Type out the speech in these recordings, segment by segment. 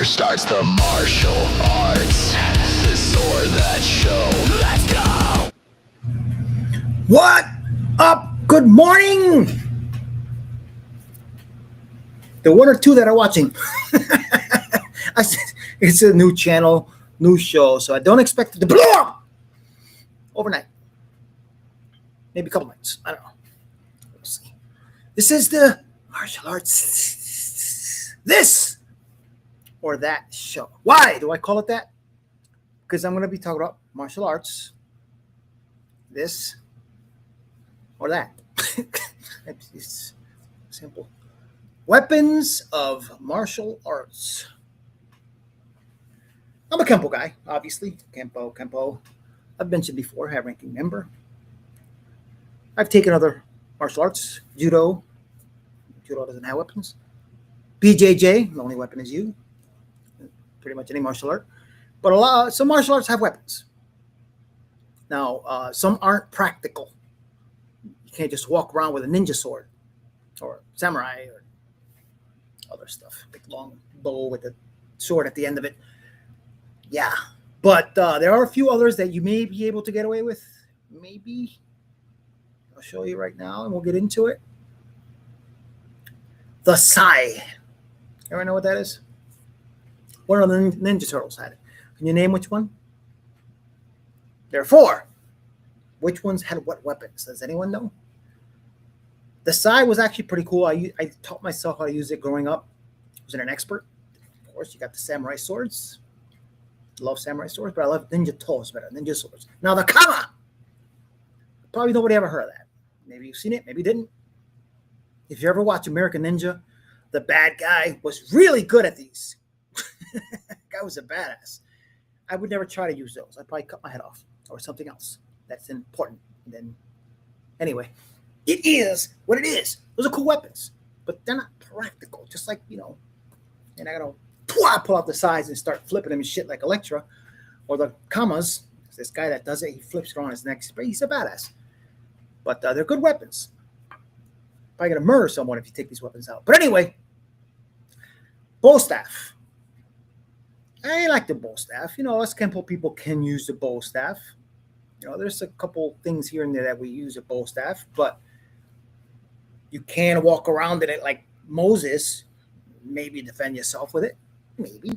starts the martial arts. This or that show. Let's go! What up? Good morning. The one or two that are watching. I said it's a new channel, new show, so I don't expect it to blow up overnight. Maybe a couple nights. I don't know. We'll see. This is the martial arts. This or that show. Why do I call it that? Because I'm going to be talking about martial arts. This or that. It's simple. Weapons of martial arts. I'm a Kempo guy, obviously. Kempo. I've mentioned before, high ranking member. I've taken other martial arts. Judo. Judo doesn't have weapons. BJJ, the only weapon is you. Pretty much any martial art. But some martial arts have weapons. Now, some aren't practical. You can't just walk around with a ninja sword or samurai or other stuff. Big long bow with a sword at the end of it. Yeah. But there are a few others that you may be able to get away with. Maybe. I'll show you right now and we'll get into it. The Sai. Everyone know what that is? One of the Ninja Turtles had it. Can you name which one? There are 4. Which ones had what weapons? Does anyone know? The Sai was actually pretty cool. I taught myself how to use it growing up. I wasn't an expert. Of course, you got the samurai swords. Love samurai swords, but I love ninja toes better. Ninja swords. Now the Kama. Probably nobody ever heard of that. Maybe you've seen it, maybe you didn't. If you ever watch American Ninja, the bad guy was really good at these. Guy was a badass. I would never try to use those. I'd probably cut my head off or something else that's important. And then, anyway, it is what it is. Those are cool weapons, but they're not practical. Just like, you're not going to pull out the sides and start flipping them and shit like Electra or the Kamas. This guy that does it, he flips it on his neck. He's a badass. But they're good weapons. Probably going to murder someone if you take these weapons out. But anyway, bow staff. I like the bow staff. Us Kempo people can use the bow staff. There's a couple things here and there that we use a bow staff, but you can walk around in it like Moses. Maybe defend yourself with it. Maybe.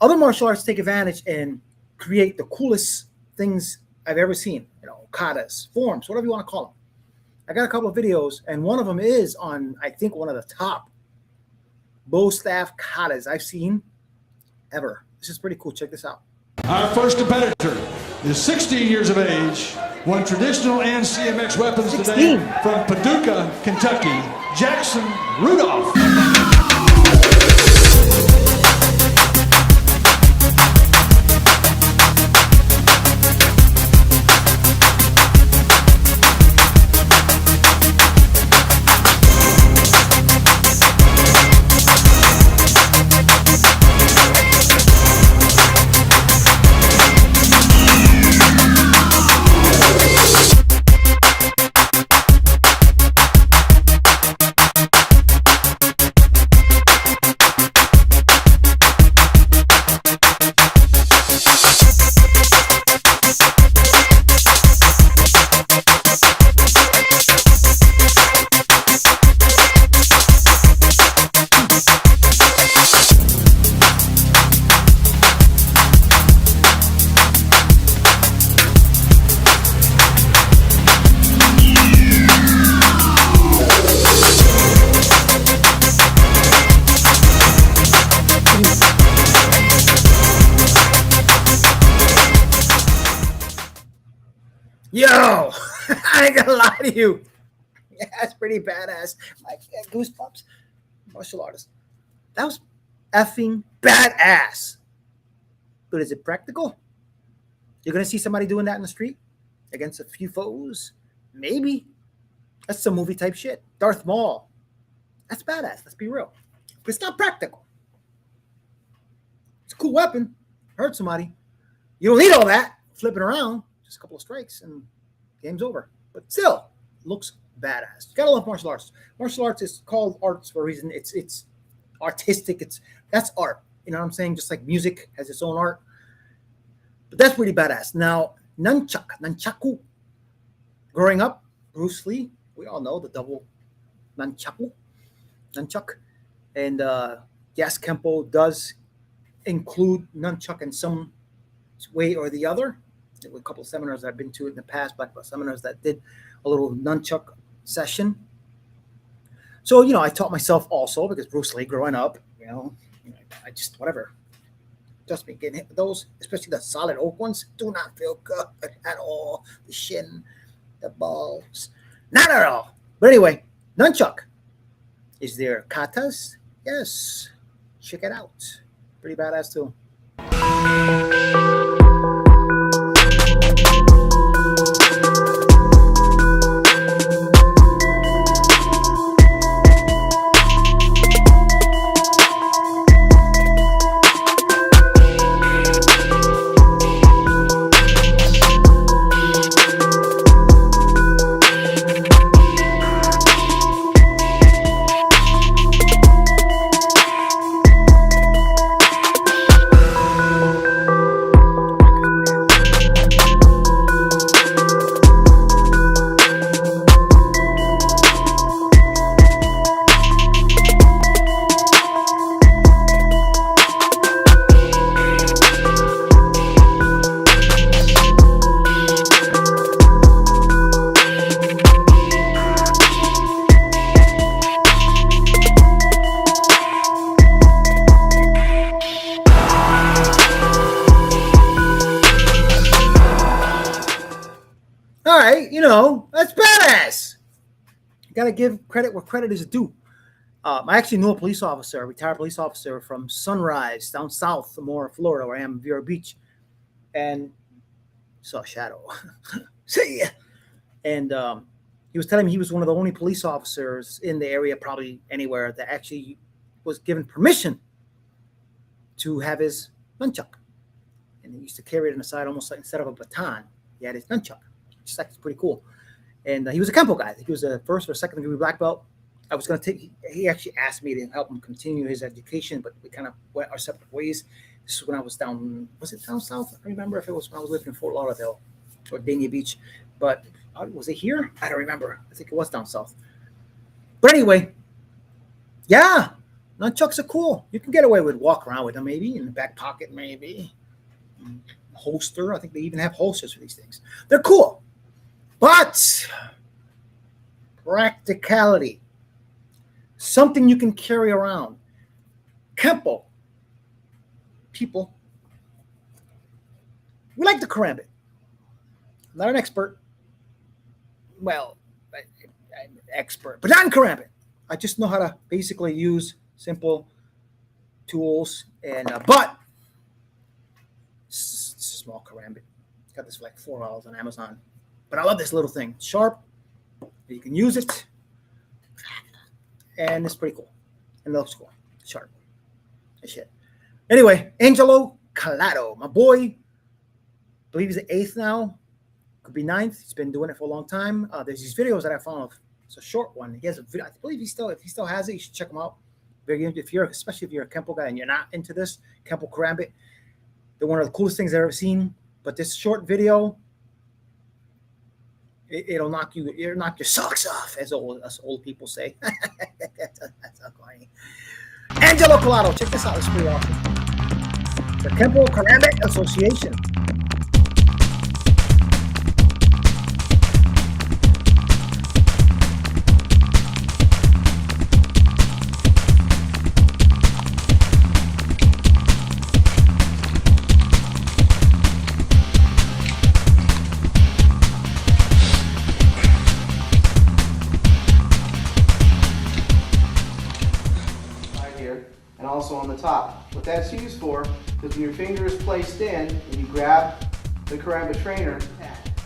Other martial arts take advantage and create the coolest things I've ever seen. Katas, forms, whatever you want to call them. I got a couple of videos, and one of them is on, I think, one of the top bow staff katas I've seen ever. This is pretty cool. Check this out. Our first competitor is 16 years of age, won traditional and CMX weapons 16. today from Paducah, Kentucky, Jackson Rudolph. Yo, I ain't gonna lie to you. Yeah, that's pretty badass. Like, goosebumps. Martial artist. That was effing badass. But is it practical? You're gonna see somebody doing that in the street against a few foes? Maybe. That's some movie type shit. Darth Maul. That's badass. Let's be real. But it's not practical. It's a cool weapon. Hurt somebody. You don't need all that flipping around. Just a couple of strikes and game's over. But still, looks badass. You gotta love martial arts. Martial arts is called arts for a reason. It's artistic. That's art. You know what I'm saying? Just like music has its own art. But that's pretty badass. Now, nunchaku. Growing up, Bruce Lee, we all know the double nunchaku, nunchuck. And yes, Kempo does include nunchuck in some way or the other. There were a couple of seminars I've been to in the past, black belt seminars that did a little nunchuck session. So, you know, I taught myself also because Bruce Lee growing up, you know, I just, whatever. Trust me, getting hit with those, especially the solid oak ones, do not feel good at all. The shin, the balls, not at all. But anyway, nunchuck. Is there katas? Yes. Check it out. Pretty badass too. All right, you know, that's badass. You got to give credit where credit is due. I actually know a police officer, a retired police officer from Sunrise down south, more Florida, where I am, Vero Beach, and saw a shadow. See ya. And he was telling me he was one of the only police officers in the area, probably anywhere, that actually was given permission to have his nunchuck. And he used to carry it on the side almost like instead of a baton, he had his nunchuck. It's pretty cool. And he was a Kempo guy. He was a first or second degree black belt. I was going to take, he actually asked me to help him continue his education, but we kind of went our separate ways. This is when I was down, was it down south? I don't remember if it was when I was living in Fort Lauderdale or Dania Beach, but was it here? I don't remember. I think it was down south. But anyway, yeah, nunchucks are cool. You can get away with walk around with them maybe, in the back pocket maybe. Holster. I think they even have holsters for these things. They're cool. But practicality, something you can carry around. Kempo, people, we like the karambit. I'm not an expert. Well, I'm an expert, but not in karambit. I just know how to basically use simple tools and but small karambit. Got this for like $4 on Amazon. But I love this little thing. Sharp. You can use it. And it's pretty cool. And it looks cool. Sharp. That shit. Anyway, Angelo Collado. My boy. I believe he's the 8th now. Could be 9th. He's been doing it for a long time. There's these videos that I found of. It's a short one. He has a video. I believe if he still has it, you should check him out. Especially if you're a Kempo guy and you're not into this, Kempo karambit. They're one of the coolest things I've ever seen. But this short video, it'll knock your socks off, as old people say. That's not funny. Angelo Collado, check this out. It's pretty awesome. The Kempo Karambit Association. Also on the top. What that's used for is when your finger is placed in and you grab the karambit trainer.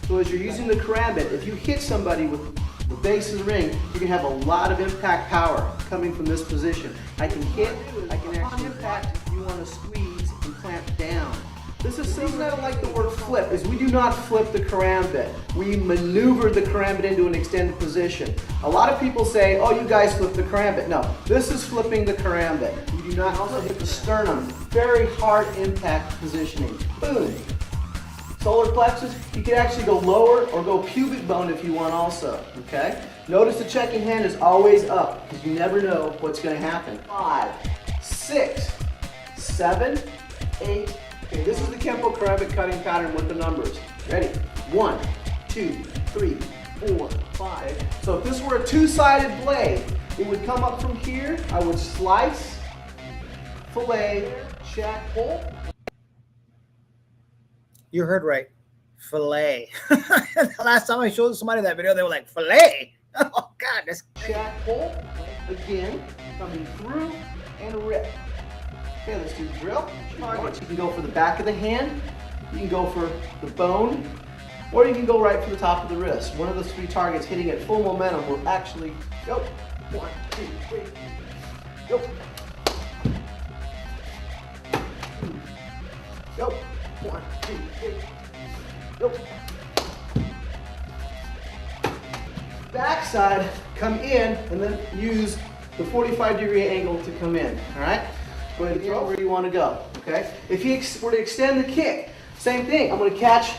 So as you're using the karambit, if you hit somebody with the base of the ring, you can have a lot of impact power coming from this position. I can hit, I can actually impact if you want to squeeze and clamp down. This is the reason I don't like the word flip, is we do not flip the karambit. We maneuver the karambit into an extended position. A lot of people say, oh, you guys flip the karambit. No, this is flipping the karambit. You do not also hit the sternum. Very hard impact positioning. Boom. Solar plexus, you can actually go lower or go pubic bone if you want also, okay? Notice the checking hand is always up because you never know what's going to happen. 5, 6, 7, 8. Okay, this is the Kempo karambit cutting pattern with the numbers. Ready? 1, 2, 3, 4, 5. So if this were a two-sided blade, it would come up from here. I would slice, fillet, check, pull. You heard right. Filet. The last time I showed somebody that video, they were like, filet? Oh, God. That's Check, pull. Again, coming through and rip. Okay, let's do the drill. Targets. You can go for the back of the hand. You can go for the bone. Or you can go right for the top of the wrist. One of those 3 targets hitting at full momentum will actually go. 1, 2, 3. Go. Go. 1, 2, 3. Go. Backside, come in, and then use the 45-degree angle to come in. All right? Go ahead and throw where you want to go. Okay? If you were to extend the kick, same thing. I'm going to catch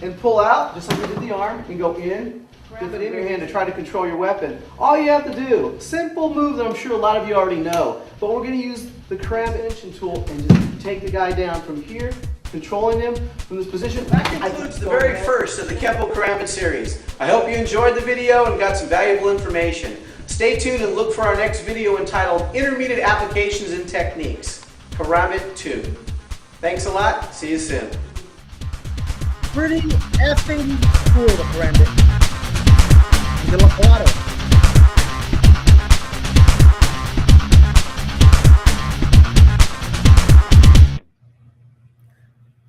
and pull out, just like we did the arm, and go in. Dip it in your hand to try to control your weapon. All you have to do, simple move that I'm sure a lot of you already know, but we're going to use the karambit inching tool and just take the guy down from here, controlling him from this position. That concludes the very first of the Kempo Karambit series. I hope you enjoyed the video and got some valuable information. Stay tuned and look for our next video entitled Intermediate Applications and Techniques, Karambit 2. Thanks a lot. See you soon. pretty effing cool, the karambit. The Lacolato.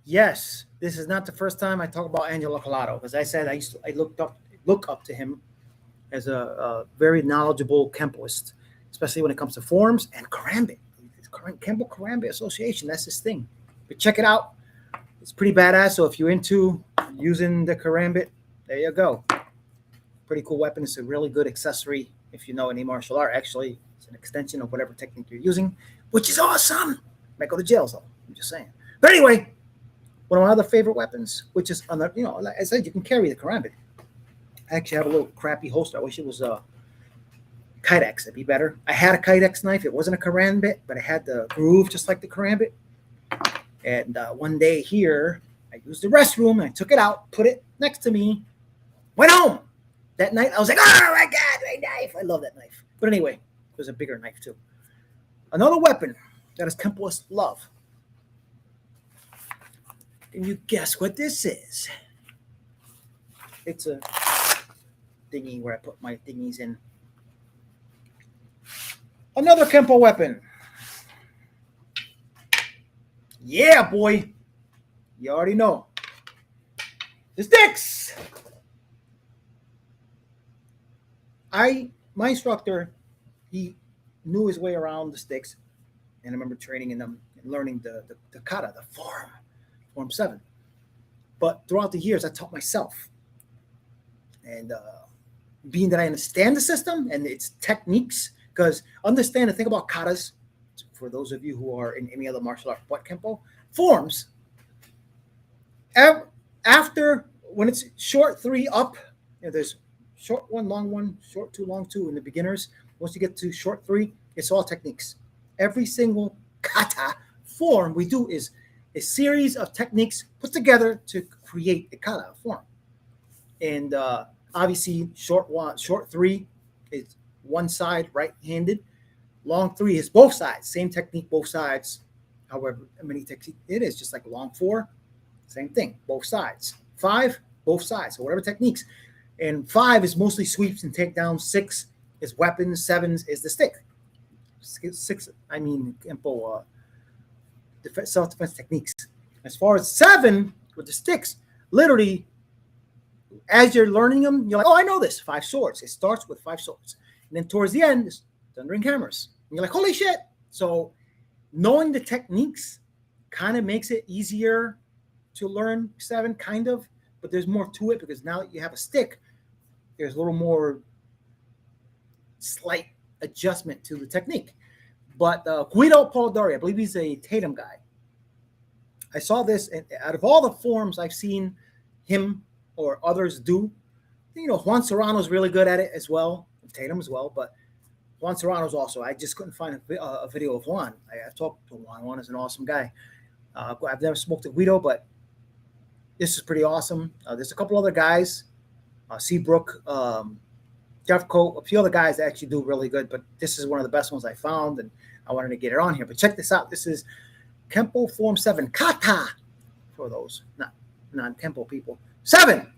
Yes, this is not the first time I talk about Angelo Colato, because I said I look up to him as a very knowledgeable Kempoist, especially when it comes to forms and karambit. Kempo Karambit Association, that's his thing. But check it out. It's pretty badass. So if you're into using the karambit, there you go. Pretty cool weapon. It's a really good accessory if you know any martial art. Actually, it's an extension of whatever technique you're using, which is awesome. Might go to jail, though. I'm just saying. But anyway, one of my other favorite weapons, which is, like I said, you can carry the karambit. I actually have a little crappy holster. I wish it was a Kydex. It'd be better. I had a Kydex knife. It wasn't a karambit, but it had the groove just like the karambit. And one day here, I used the restroom, and I took it out, put it next to me, went home. That night, I was like, oh my God, my knife. I love that knife. But anyway, it was a bigger knife too. Another weapon that is Kempoists love. Can you guess what this is? It's a thingy where I put my thingies in. Another Kempo weapon. Yeah, boy. You already know. The sticks. My instructor, he knew his way around the sticks, and I remember training in them and learning the kata, the form 7. But throughout the years, I taught myself. And being that I understand the system and its techniques, because understand the thing about katas, for those of you who are in any other martial art but Kempo, forms, after, when it's short 3 up, there's short 1, long 1, short 2, long 2 in the beginners. Once you get to short 3, it's all techniques. Every single kata form we do is a series of techniques put together to create a kata form. And obviously, short 3 is one side, right-handed. Long 3 is both sides, same technique, both sides. However many techniques it is, just like long 4, same thing, both sides. 5, both sides, so whatever techniques. And 5 is mostly sweeps and takedowns. 6 is weapons. 7 is the stick. 6, I mean, Kempo self-defense techniques. As far as 7 with the sticks, literally, as you're learning them, you're like, oh, I know this. 5 swords. It starts with 5 swords. And then towards the end, it's thundering hammers. And you're like, holy shit. So knowing the techniques kind of makes it easier to learn 7, kind of. But there's more to it, because now that you have a stick, there's a little more slight adjustment to the technique. But Guido Polidori, I believe he's a Tatum guy. I saw this, and out of all the forms I've seen him or others do, Juan Serrano's really good at it as well, Tatum as well, but Juan Serrano's also. I just couldn't find a video of Juan. I've talked to Juan. Juan is an awesome guy. I've never smoked to Guido, but this is pretty awesome. There's a couple other guys, Seabrook, Jeffco, a few other guys that actually do really good, but this is one of the best ones I found, and I wanted to get it on here. But check this out. This is Kempo Form 7 Kata for those non-Kempo people. 7.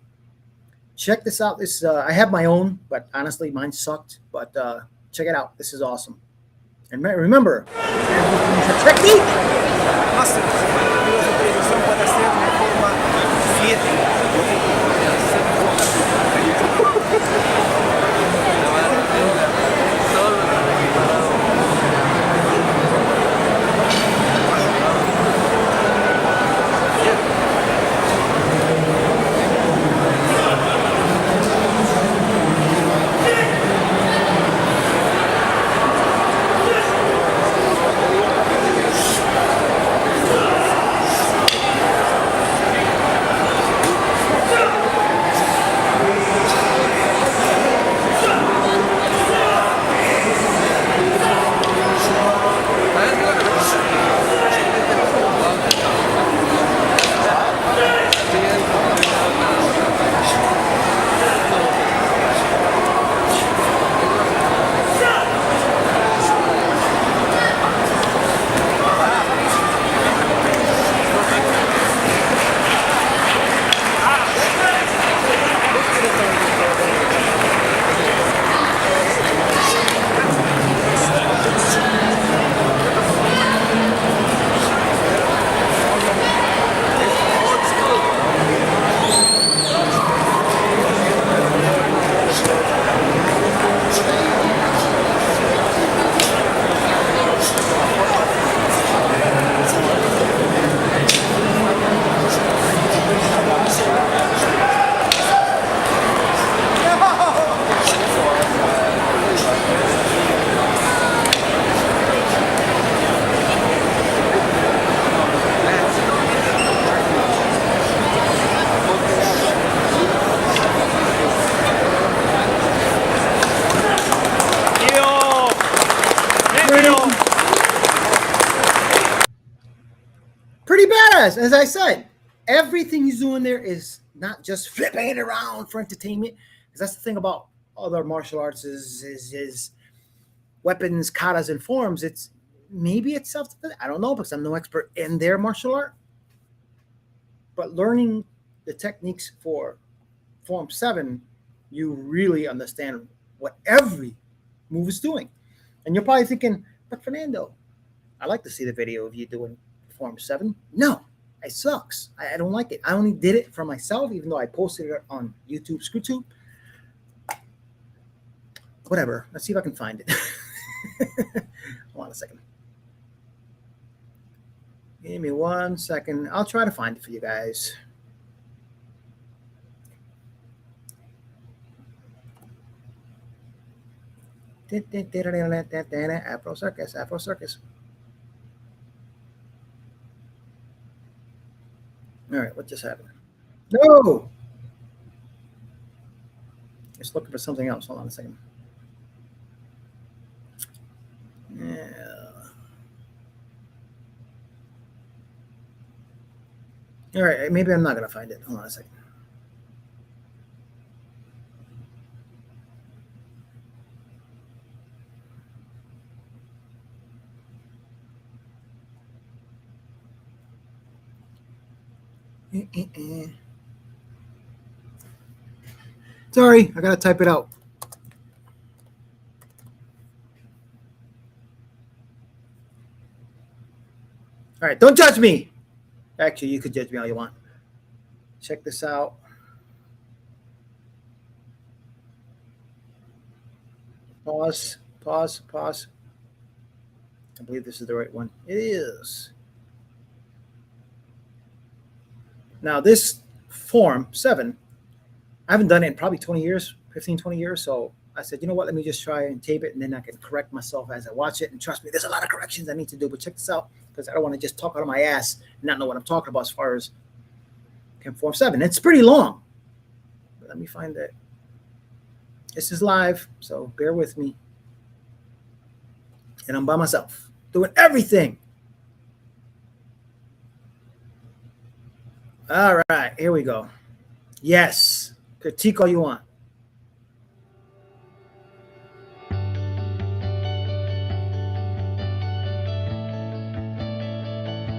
Check this out. This I have my own, but honestly, mine sucked. But check it out. This is awesome. And remember, technique. Pretty badass. As I said, everything he's doing there is not just flipping it around for entertainment. Because that's the thing about other martial arts is weapons, katas, and forms. It's maybe it's self-defense. I don't know because I'm no expert in their martial art. But learning the techniques for Form 7, you really understand what every move is doing. And you're probably thinking, but Fernando, I'd like to see the video of you doing Form 7. No, it sucks. I don't like it. I only did it for myself, even though I posted it on YouTube, ScrewTube. Whatever. Let's see if I can find it. Hold on a second. Give me 1 second. I'll try to find it for you guys. Afro Circus, Afro Circus. All right, what just happened? No! Just looking for something else. Hold on a second. Yeah. All right, maybe I'm not going to find it. Hold on a second. Sorry, I gotta type it out. All right, don't judge me. Actually, you could judge me all you want. Check this out. Pause. I believe this is the right one. It is. Now, this Form 7, I haven't done it in probably 20 years, 15, 20 years, so I said, you know what? Let me just try and tape it, and then I can correct myself as I watch it. And trust me, there's a lot of corrections I need to do. But check this out, because I don't want to just talk out of my ass and not know what I'm talking about as far as Form 7. It's pretty long. But let me find that. This is live, so bear with me. And I'm by myself, doing everything. All right, here we go. Yes, critique all you want.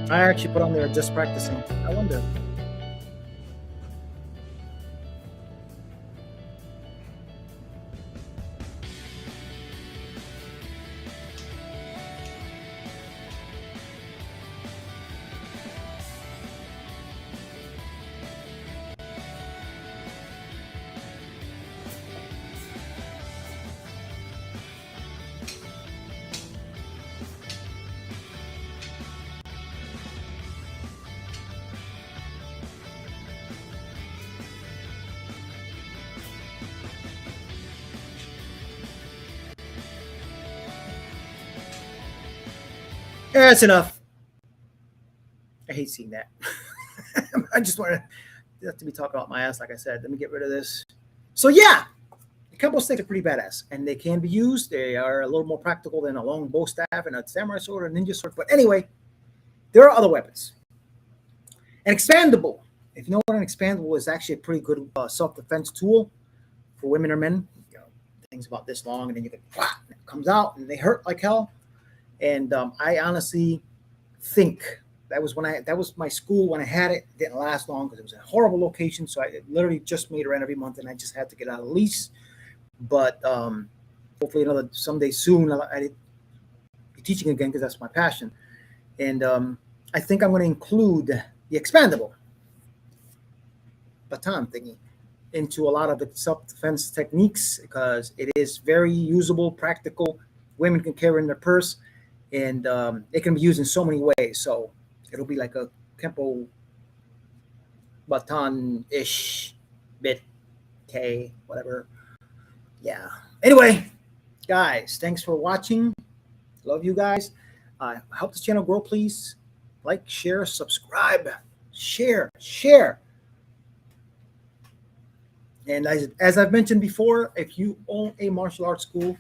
I actually put on there just practicing. I wonder. Yeah, that's enough. I hate seeing that. I just want to be talking about my ass, like I said. Let me get rid of this. So yeah, the kempo sticks are pretty badass, and they can be used. They are a little more practical than a long bow staff and a samurai sword or a ninja sword. But anyway, there are other weapons. An expandable. If you know what an expandable is, actually a pretty good self-defense tool for women or men. You know, things about this long, and then you can and it comes out, and they hurt like hell. And I honestly think that was my school when I had it. It didn't last long because it was a horrible location. So I literally just made rent every month, and I just had to get out of the lease. But hopefully someday soon I'll be teaching again, because that's my passion. And I think I'm going to include the expandable baton thingy into a lot of the self-defense techniques, because it is very usable, practical. Women can carry in their purse. And it can be used in so many ways. So it'll be like a kempo baton-ish bit, K, whatever. Yeah. Anyway, guys, thanks for watching. Love you guys. Help this channel grow, please. Like, share, subscribe, share. And as I've mentioned before, if you own a martial arts school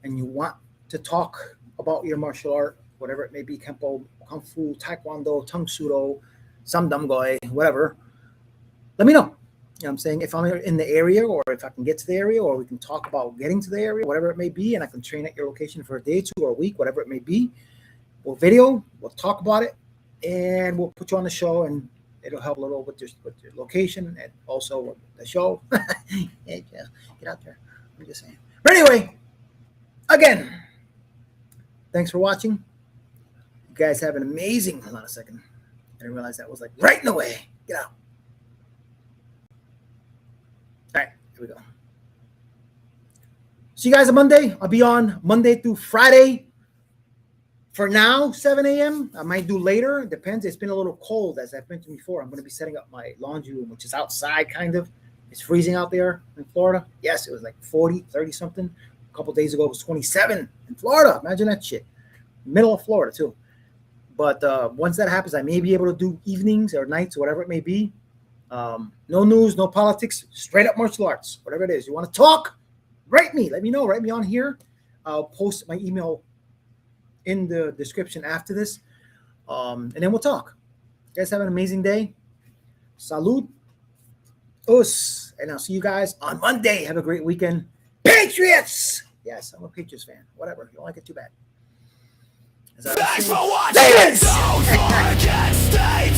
and you want to talk about your martial art, whatever it may be, kempo, kung fu, taekwondo, tung sudo, samdamgoy, whatever, let me know. You know what I'm saying? If I'm in the area, or if I can get to the area, or we can talk about getting to the area, whatever it may be, and I can train at your location for a day, 2, or a week, whatever it may be. We'll talk about it, and we'll put you on the show, and it'll help a little with your location and also with the show. Yeah, get out there. I'm just saying. But anyway, again, thanks for watching. You guys have an amazing, hold on a second. I didn't realize that was like right in the way. Get out. All right, here we go. See you guys on Monday. I'll be on Monday through Friday. For now, 7 a.m. I might do later. It depends. It's been a little cold, as I've mentioned before. I'm going to be setting up my laundry room, which is outside, kind of. It's freezing out there in Florida. Yes, it was like 40, 30 something. A couple days ago, it was 27 in Florida. Imagine that shit. Middle of Florida, too. But once that happens, I may be able to do evenings or nights or whatever it may be. No news, no politics, straight up martial arts, whatever it is. You want to talk? Write me. Let me know. Write me on here. I'll post my email in the description after this. And then we'll talk. You guys have an amazing day. Salud. Us. And I'll see you guys on Monday. Have a great weekend. Patriots! Yes, I'm a Patriots fan. Whatever. You don't like it, too bad. Thanks for watching! Don't forget, stay